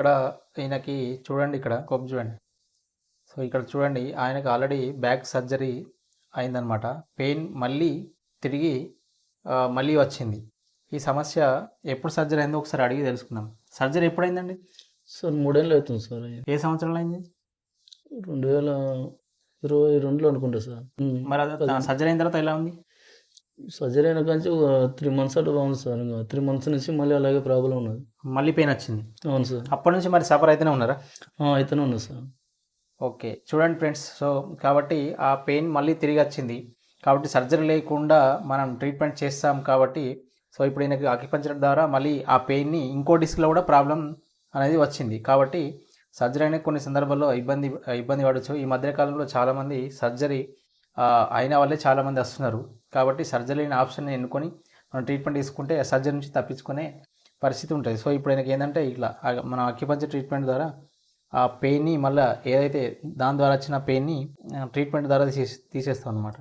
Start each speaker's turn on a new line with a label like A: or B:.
A: ఇక్కడ ఈయనకి చూడండి, ఇక్కడ కొమ్ము చూడండి. సో ఇక్కడ చూడండి, ఆయనకు ఆల్రెడీ బ్యాక్ సర్జరీ అయిందనమాట. పెయిన్ మళ్ళీ తిరిగి మళ్ళీ వచ్చింది. ఈ సమస్య ఎప్పుడు సర్జరీ అయిందో ఒకసారి అడిగి తెలుసుకుందాం. సర్జరీ ఎప్పుడైందండి?
B: సార్ 3 ఏళ్ళు అవుతుంది సార్.
A: ఏ సంవత్సరంలో అయింది?
B: 2022లో అనుకుంటా సార్.
A: మరి అది సర్జరీ అయిన తర్వాత ఎలా ఉంది?
B: సర్జరీ అయిన కానీ 3 మంత్స్ అటు బాగుంది సార్. ఇంకా 3 మంత్స్ నుంచి మళ్ళీ అలాగే ప్రాబ్లం ఉన్నది.
A: మళ్ళీ పెయిన్ వచ్చింది?
B: అవును సార్.
A: అప్పటి నుంచి మరి సఫర్ అయితేనే ఉన్నారా?
B: అయితేనే ఉన్నది సార్.
A: ఓకే, చూడండి ఫ్రెండ్స్. సో కాబట్టి ఆ పెయిన్ మళ్ళీ తిరిగి వచ్చింది కాబట్టి సర్జరీ లేకుండా మనం ట్రీట్మెంట్ చేస్తాం కాబట్టి, సో ఇప్పుడు ఈయనకి అక్యుపంక్చర్ ద్వారా మళ్ళీ ఆ పెయిన్ని ఇంకో డిస్క్లో కూడా ప్రాబ్లం అనేది వచ్చింది కాబట్టి సర్జరీ అనేది కొన్ని సందర్భాల్లో ఇబ్బంది పడవచ్చు. ఈ మధ్యకాలంలో చాలామంది సర్జరీ అయిన వాళ్ళే చాలామంది వస్తున్నారు కాబట్టి సర్జరీ అయిన ఆప్షన్ని ఎన్నుకొని మనం ట్రీట్మెంట్ తీసుకుంటే సర్జరీ నుంచి తప్పించుకునే పరిస్థితి ఉంటుంది. సో ఇప్పుడు ఆయనకి ఏంటంటే ఇట్లా మన అక్యుపంక్చర్ ట్రీట్మెంట్ ద్వారా ఆ పెయిన్ని మళ్ళీ ఏదైతే దాని ద్వారా వచ్చిన పెయిన్ని ట్రీట్మెంట్ ద్వారా తీసేస్తాం అనమాట.